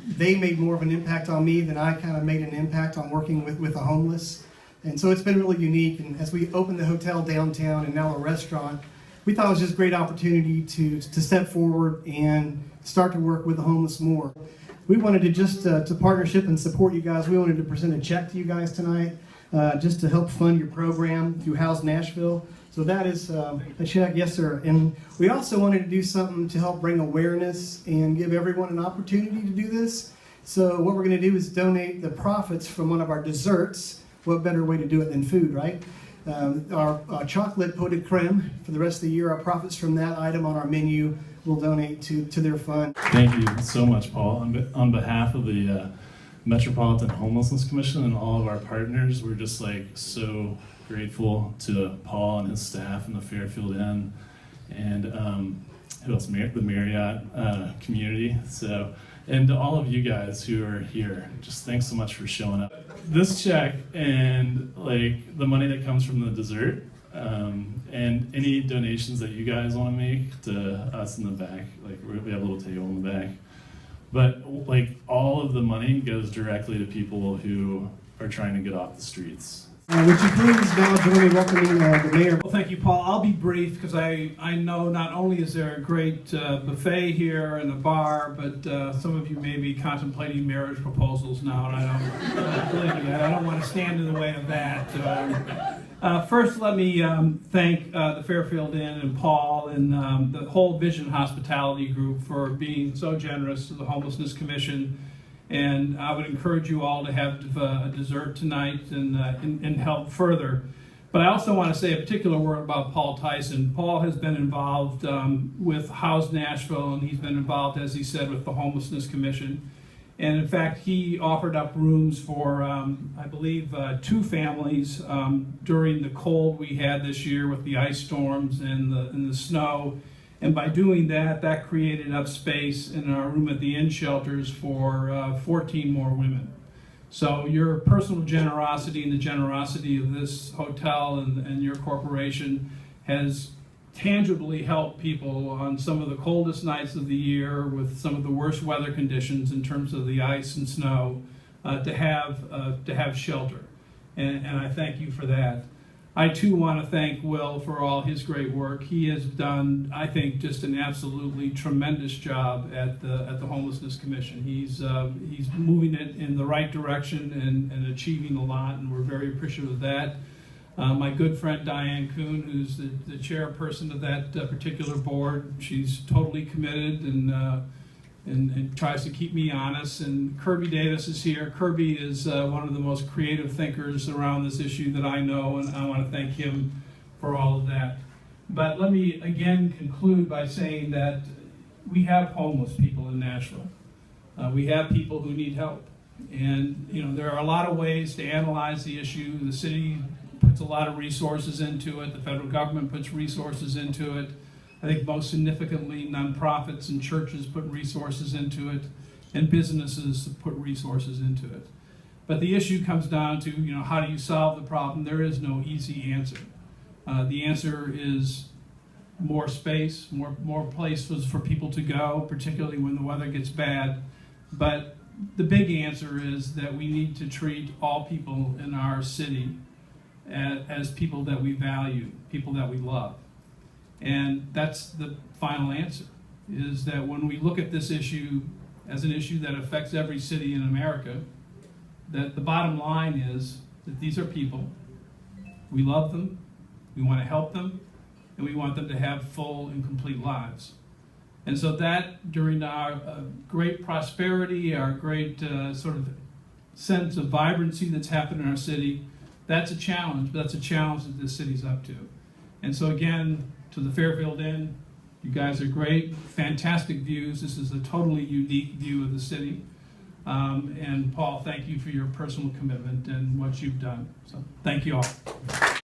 they made more of an impact on me than I kind of made an impact on working with the homeless. And so it's been really unique. And as we opened the hotel downtown and now a restaurant, we thought it was just a great opportunity to step forward and start to work with the homeless more. We wanted to just to partnership and support you guys. We wanted to present a check to you guys tonight just to help fund your program through House Nashville. So that is a check, yes sir. And we also wanted to do something to help bring awareness and give everyone an opportunity to do this. So what we're going to do is donate the profits from one of our desserts. What better way to do it than food, right? Our chocolate coated creme for the rest of the year. Our profits from that item on our menu will donate to their fund. Thank you so much, Paul. On behalf of the Metropolitan Homelessness Commission and all of our partners, we're just like so grateful to Paul and his staff and the Fairfield Inn and who else? The Marriott community. And to all of you guys who are here, just thanks so much for showing up. This check and like the money that comes from the dessert and any donations that you guys want to make to us in the back, like we have a little table in the back. But like all of the money goes directly to people who are trying to get off the streets. Would you please now join me welcoming the mayor? Well, thank you, Paul. I'll be brief because I know not only is there a great buffet here and a bar, but some of you may be contemplating marriage proposals now, and I don't want to stand in the way of that. First, let me thank the Fairfield Inn and Paul and the whole Vision Hospitality Group for being so generous to the Homelessness Commission. And I would encourage you all to have a dessert tonight and help further. But I also want to say a particular word about Paul Tyson. Paul has been involved with House Nashville, and he's been involved, as he said, with the Homelessness Commission. And in fact, he offered up rooms for, I believe, 2 families during the cold we had this year with the ice storms and the snow. And by doing that, that created enough space in our room at the inn shelters for 14 more women. So your personal generosity and the generosity of this hotel and your corporation has tangibly helped people on some of the coldest nights of the year with some of the worst weather conditions in terms of the ice and snow to have shelter. And I thank you for that. I too want to thank Will for all his great work. He has done, I think, just an absolutely tremendous job at the Homelessness Commission. He's moving it in the right direction and achieving a lot, and we're very appreciative of that. My good friend Diane Kuhn, who's the chairperson of that particular board, she's totally committed and tries to keep me honest. And Kirby Davis is here. Kirby is one of the most creative thinkers around this issue that I know, and I want to thank him for all of that. But let me again conclude by saying that we have homeless people in Nashville. We have people who need help. And you know, there are a lot of ways to analyze the issue. The city puts a lot of resources into it. The federal government puts resources into it. I think most significantly, nonprofits and churches put resources into it, and businesses put resources into it. But the issue comes down to, you know, how do you solve the problem? There is no easy answer. The answer is more space, more places for people to go, particularly when the weather gets bad. But the big answer is that we need to treat all people in our city as people that we value, people that we love. And that's the final answer, is that when we look at this issue as an issue that affects every city in America, that the bottom line is that these are people, we love them, we want to help them, and we want them to have full and complete lives. And so that, during our great prosperity, our great sort of sense of vibrancy that's happened in our city, that's a challenge, but that's a challenge that this city's up to. And so again, to the Fairfield Inn, you guys are great, fantastic views. This is a totally unique view of the city. And Paul, thank you for your personal commitment and what you've done. So thank you all.